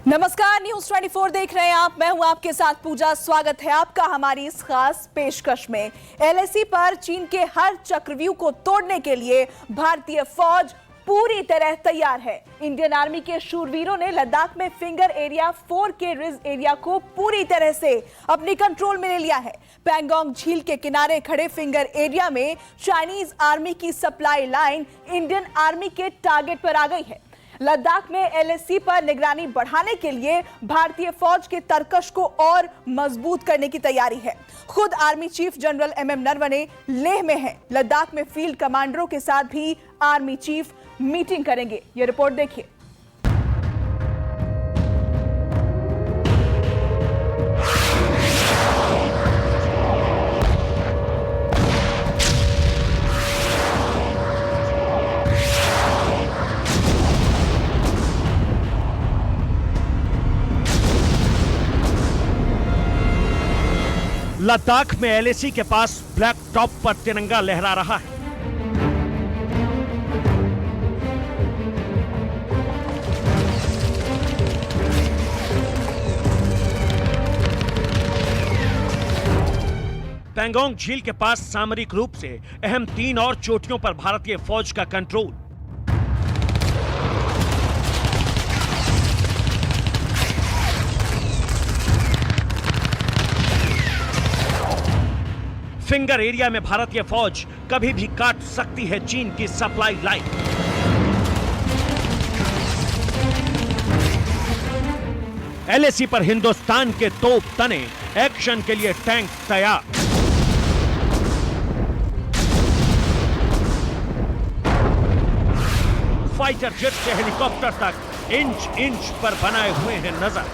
नमस्कार, न्यूज 24 देख रहे हैं आप। मैं हूं आपके साथ पूजा। स्वागत है आपका हमारी इस खास पेशकश में। एलएसी पर चीन के हर चक्रव्यूह को तोड़ने के लिए भारतीय फौज पूरी तरह तैयार है। इंडियन आर्मी के शूरवीरों ने लद्दाख में फिंगर एरिया 4 के रिज एरिया को पूरी तरह से अपने कंट्रोल में ले लिया है। पैंगोंग झील के किनारे खड़े फिंगर एरिया में चाइनीज आर्मी की सप्लाई लाइन इंडियन आर्मी के टारगेट पर आ गई है। लद्दाख में एलएसी पर निगरानी बढ़ाने के लिए भारतीय फौज के तरकश को और मजबूत करने की तैयारी है। खुद army chief general MM Naravane Leh में हैं। लद्दाख में फील्ड कमांडरों के साथ भी आर्मी चीफ मीटिंग करेंगे। ये रिपोर्ट देखिए। लद्दाख में एलएसी के पास ब्लैक टॉप पर तिरंगा लहरा रहा है। पैंगोंग झील के पास सामरिक रूप से अहम 3 और चोटियों पर भारतीय फौज का कंट्रोल। फिंगर एरिया में भारतीय फौज कभी भी काट सकती है चीन की सप्लाई लाइन। एलएसी पर हिंदुस्तान के तोप तने, एक्शन के लिए टैंक तैयार। फाइटर जेट से हेलीकॉप्टर तक इंच इंच पर बनाए हुए हैं नजर।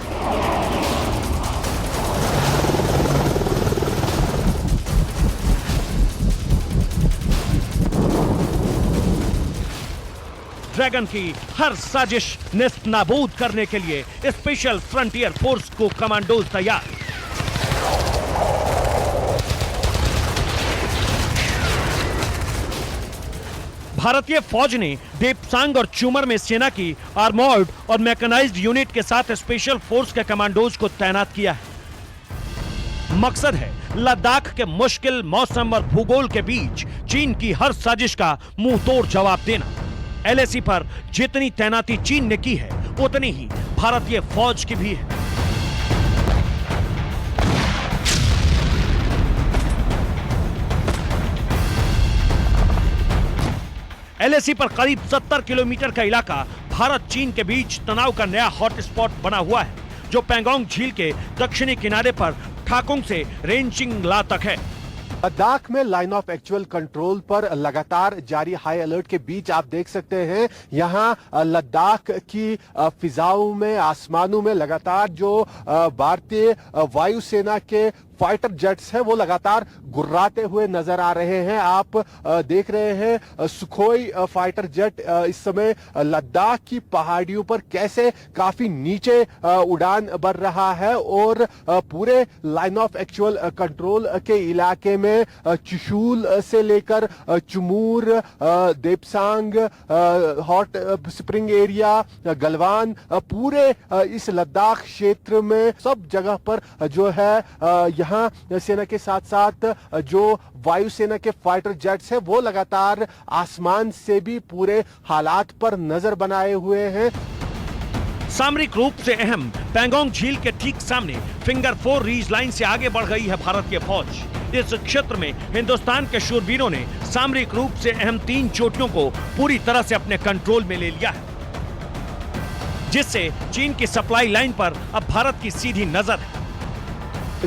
ड्रैगन की हर साजिश नेस्त नाबूद करने के लिए स्पेशल फ्रंटियर फोर्स को कमांडोज तैयार। भारतीय फौज ने देपसांग और चूमर में सेना की आर्मोर्ड और मैकेनाइज्ड यूनिट के साथ स्पेशल फोर्स के कमांडोज को तैनात किया है। मकसद है लद्दाख के मुश्किल मौसम और भूगोल के बीच चीन की हर साजिश का मुंह तोड़ जवाब देना। एलएसी पर जितनी तैनाती चीन ने की है उतनी ही भारतीय फौज की भी है। एलएसी पर करीब 70 किलोमीटर का इलाका भारत चीन के बीच तनाव का नया हॉटस्पॉट बना हुआ है, जो पैंगोंग झील के दक्षिणी किनारे पर ठाकुंग से रेंचिंग ला तक है। लद्दाख में लाइन ऑफ एक्चुअल कंट्रोल पर लगातार जारी हाई अलर्ट के बीच आप देख सकते हैं यहां लद्दाख की फिजाओं में, आसमानों में लगातार जो भारतीय वायुसेना के फाइटर जेट्स हैं वो लगातार गुर्राते हुए नजर आ रहे हैं। आप देख रहे हैं सुखोई फाइटर जेट इस समय लद्दाख की पहाड़ियों पर कैसे काफी नीचे उड़ान भर रहा है और पूरे लाइन ऑफ एक्चुअल कंट्रोल के इलाके में चुशूल से लेकर Chumur, Depsang, hot spring area, Galwan, पूरे इस लद्दाख क्षेत्र में सब जगह पर जो है यहां सेना के साथ साथ जो वायुसेना के फाइटर जेट्स हैं वो लगातार आसमान से भी पूरे हालात पर नजर बनाए हुए हैं। सामरिक रूप से अहम पैंगोंग झील के ठीक सामने फिंगर 4 रीज लाइन से आगे बढ़ गई है भारतीय फौज। इस क्षेत्र में हिंदुस्तान के शूरवीरों ने सामरिक रूप से अहम 3 चोटियों को पूरी तरह से अपने कंट्रोल में ले लिया है, जिससे चीन की सप्लाई लाइन पर अब भारत की सीधी नजर है।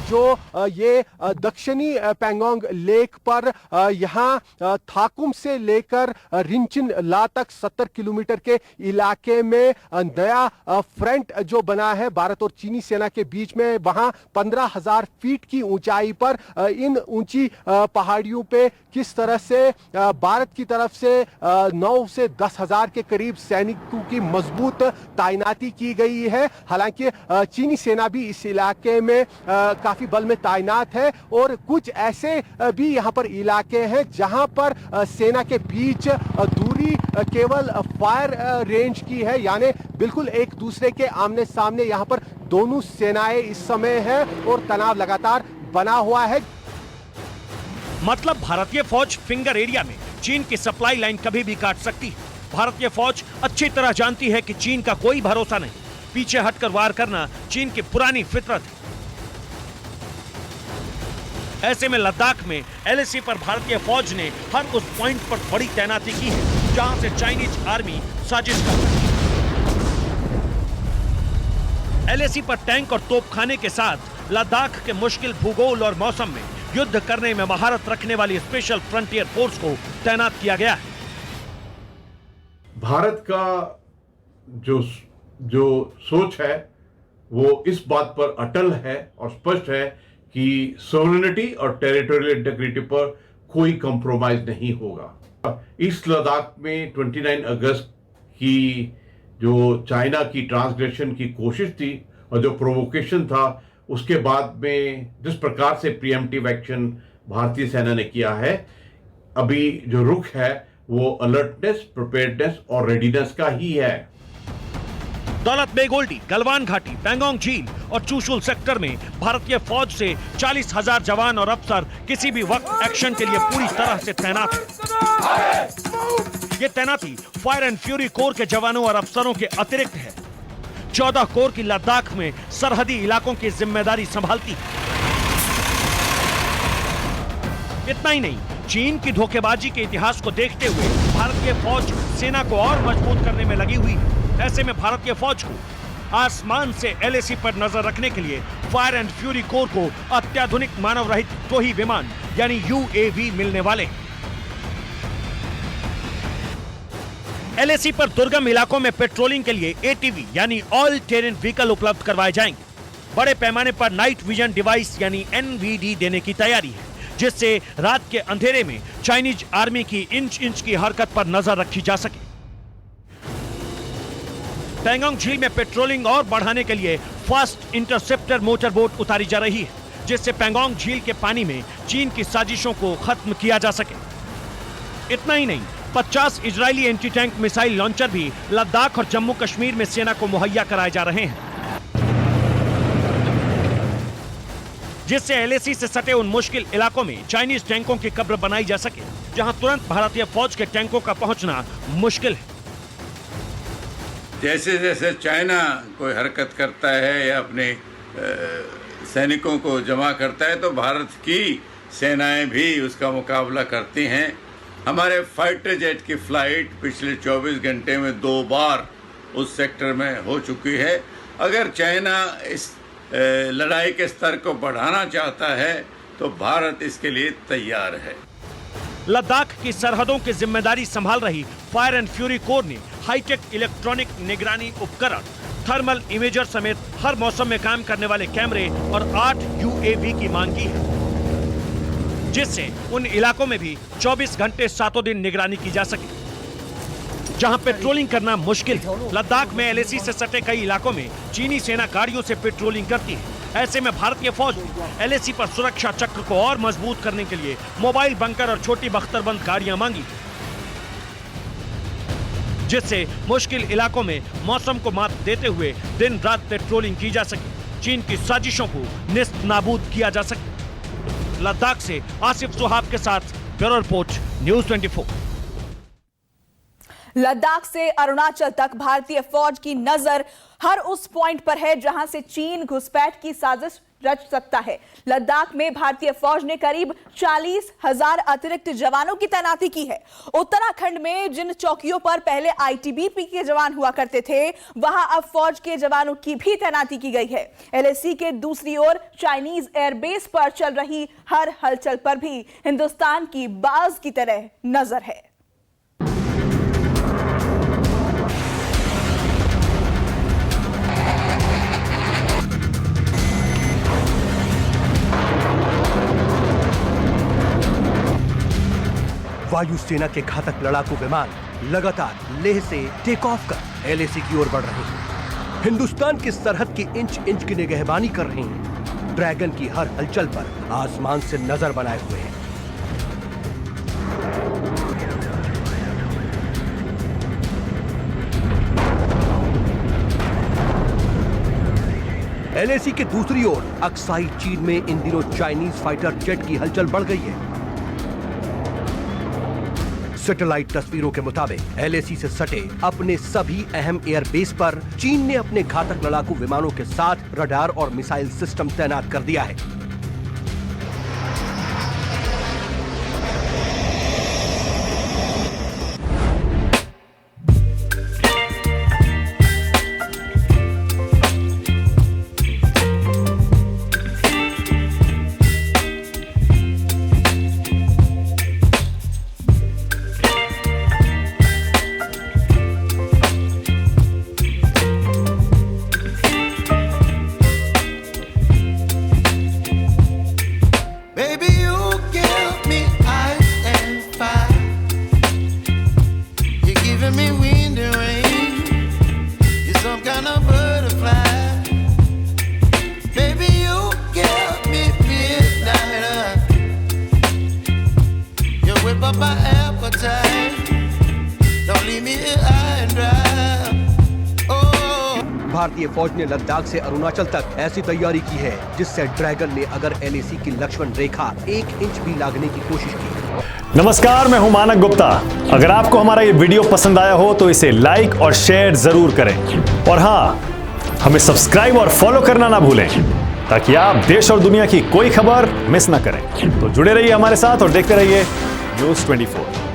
जो ये दक्षिणी पैंगोंग लेक पर यहाँ थाकुम से लेकर रिंचिन ला तक 70 किलोमीटर के इलाके में नया फ्रंट जो बना है भारत और चीनी सेना के बीच में, वहां 15,000 फीट की ऊंचाई पर इन ऊंची पहाड़ियों पे किस तरह से भारत की तरफ से 9 से 10,000 के करीब सैनिकों की मजबूत तैनाती की गई है। हालांकि चीनी सेना भी इस इलाके में काफी बल में तैनात है और कुछ ऐसे भी यहां पर इलाके हैं जहां पर सेना के बीच दूरी केवल फायर रेंज की है, यानी बिल्कुल एक दूसरे के आमने सामने यहाँ पर दोनों सेनाएं इस समय है और तनाव लगातार बना हुआ है। मतलब भारतीय फौज फिंगर एरिया में चीन की सप्लाई लाइन कभी भी काट सकती है। भारतीय फौज अच्छी तरह जानती है कि चीन का कोई भरोसा नहीं, पीछे हटकर वार करना चीन की पुरानी फितरत है। ऐसे में लद्दाख में एलएसी पर भारतीय फौज ने हर उस पॉइंट पर बड़ी तैनाती की है जहां से चाइनीज आर्मी साजिश कर रही है। एलएसी पर टैंक और तोपखाने के साथ लद्दाख के मुश्किल भूगोल और मौसम में युद्ध करने में महारत रखने वाली स्पेशल फ्रंटियर फोर्स को तैनात किया गया है। भारत का जो सोच है वो इस बात पर अटल है और स्पष्ट है कि सॉवरेनिटी और टेरिटोरियल इंटीग्रिटी पर कोई कंप्रोमाइज नहीं होगा। ईस्ट लद्दाख में 29 अगस्त की जो चाइना की ट्रांसग्रेशन की कोशिश थी और जो प्रोवोकेशन था, उसके बाद में जिस प्रकार से प्रीएम्प्टिव एक्शन भारतीय सेना ने किया है, अभी जो रुख है वो अलर्टनेस, प्रिपेयर्डनेस और रेडीनेस का ही है। दौलत बेग ओल्डी, गलवान घाटी, पैंगोंग झील और चुशुल सेक्टर में भारतीय फौज से 40,000 जवान और अफसर किसी भी वक्त एक्शन के लिए पूरी तरह से तैनात हैं। ये तैनाती फायर एंड फ्यूरी कोर के जवानों और अफसरों के अतिरिक्त है। 14 कोर की लद्दाख में सरहदी इलाकों की जिम्मेदारी संभालती है। इतना ही नहीं, चीन की धोखेबाजी के इतिहास को देखते हुए भारतीय फौज सेना को और मजबूत करने में लगी हुई है। ऐसे में भारतीय फौज को आसमान से एलएसी पर नजर रखने के लिए फायर एंड फ्यूरी कोर को अत्याधुनिक मानव रहित टोही विमान यानी यूएवी मिलने वाले हैं। एलएसी पर दुर्गम इलाकों में पेट्रोलिंग के लिए एटीवी यानी ऑल टेरेन व्हीकल उपलब्ध करवाए जाएंगे। बड़े पैमाने पर नाइट विजन डिवाइस यानी एनवीडी देने की तैयारी है, जिससे रात के अंधेरे में चाइनीज आर्मी की इंच की हरकत पर नजर रखी जा सके। पैंगोंग झील में पेट्रोलिंग और बढ़ाने के लिए फास्ट इंटरसेप्टर मोटर बोट उतारी जा रही है, जिससे पैंगोंग झील के पानी में चीन की साजिशों को खत्म किया जा सके। इतना ही नहीं, 50 Israeli anti tank missile launcher भी लद्दाख और जम्मू कश्मीर में सेना को मुहैया कराए जा रहे हैं, जिससे एलएसी से सटे उन मुश्किल इलाकों में चाइनीज टैंकों की कब्र बनाई जा सके, जहां तुरंत भारतीय फौज के टैंकों का पहुंचना मुश्किल है। जैसे जैसे चाइना कोई हरकत करता है या अपने सैनिकों को जमा करता है, तो भारत की सेनाएं भी उसका मुकाबला करती हैं। हमारे फाइटर जेट की फ्लाइट पिछले 24 घंटे में 2 बार उस सेक्टर में हो चुकी है। अगर चाइना इस लड़ाई के स्तर को बढ़ाना चाहता है तो भारत इसके लिए तैयार है। लद्दाख की सरहदों की जिम्मेदारी संभाल रही फायर एंड फ्यूरी कोर ने हाईटेक इलेक्ट्रॉनिक निगरानी उपकरण, थर्मल इमेजर समेत हर मौसम में काम करने वाले कैमरे और 8 यूएवी की मांग की है, जिससे उन इलाकों में भी 24 घंटे 7 दिन निगरानी की जा सके, जहां पेट्रोलिंग करना मुश्किल है। लद्दाख में एलएसी से सटे कई इलाकों में चीनी सेना गाड़ियों से पेट्रोलिंग करती है। ऐसे में भारतीय फौज ने एलएसी पर सुरक्षा चक्र को और मजबूत करने के लिए मोबाइल बंकर और छोटी बख्तरबंद गाड़ियां मांगी, जिससे मुश्किल इलाकों में मौसम को मात देते हुए दिन रात पेट्रोलिंग की जा सके, चीन की साजिशों को निस्त नाबूद किया जा सके। लद्दाख से आसिफ सुहाब के साथ ब्यूरो रिपोर्ट, न्यूज़ 24। लद्दाख से अरुणाचल तक भारतीय फौज की नजर हर उस पॉइंट पर है जहां से चीन घुसपैठ की साजिश रच सकता है। लद्दाख में भारतीय फौज ने करीब 40,000 अतिरिक्त जवानों की तैनाती की है। उत्तराखंड में जिन चौकियों पर पहले आईटीबीपी के जवान हुआ करते थे, वहां अब फौज के जवानों की भी तैनाती की गई है। एलएसी के दूसरी ओर चाइनीज एयरबेस पर चल रही हर हलचल पर भी हिंदुस्तान की बाज की तरह नजर है। वायुसेना के घातक लड़ाकू विमान लगातार लेह से टेक ऑफ कर एलएसी की ओर बढ़ रहे हैं। हिंदुस्तान की सरहद की इंच की निगहबानी कर रहे हैं। ड्रैगन की हर हलचल पर आसमान से नजर बनाए हुए हैं। एलएसी के दूसरी ओर अक्साई चीन में इन दिनों चाइनीज फाइटर जेट की हलचल बढ़ गई है। सैटेलाइट तस्वीरों के मुताबिक एलएसी से सटे अपने सभी अहम एयरबेस पर चीन ने अपने घातक लड़ाकू विमानों के साथ रडार और मिसाइल सिस्टम तैनात कर दिया है। भारतीय फौज ने लद्दाख से अरुणाचल तक ऐसी तैयारी की है जिससे ड्रैगन ने अगर एलएसी की लक्ष्मण रेखा 1 इंच भी लागने की कोशिश की। नमस्कार, मैं हूं मानक गुप्ता। अगर आपको हमारा ये वीडियो पसंद आया हो तो इसे लाइक और शेयर जरूर करें और हाँ, हमें सब्सक्राइब और फॉलो करना ना भूलें ताकि आप देश और दुनिया की कोई खबर मिस ना करें। तो जुड़े रहिए हमारे साथ और देखते रहिए न्यूज़ 24।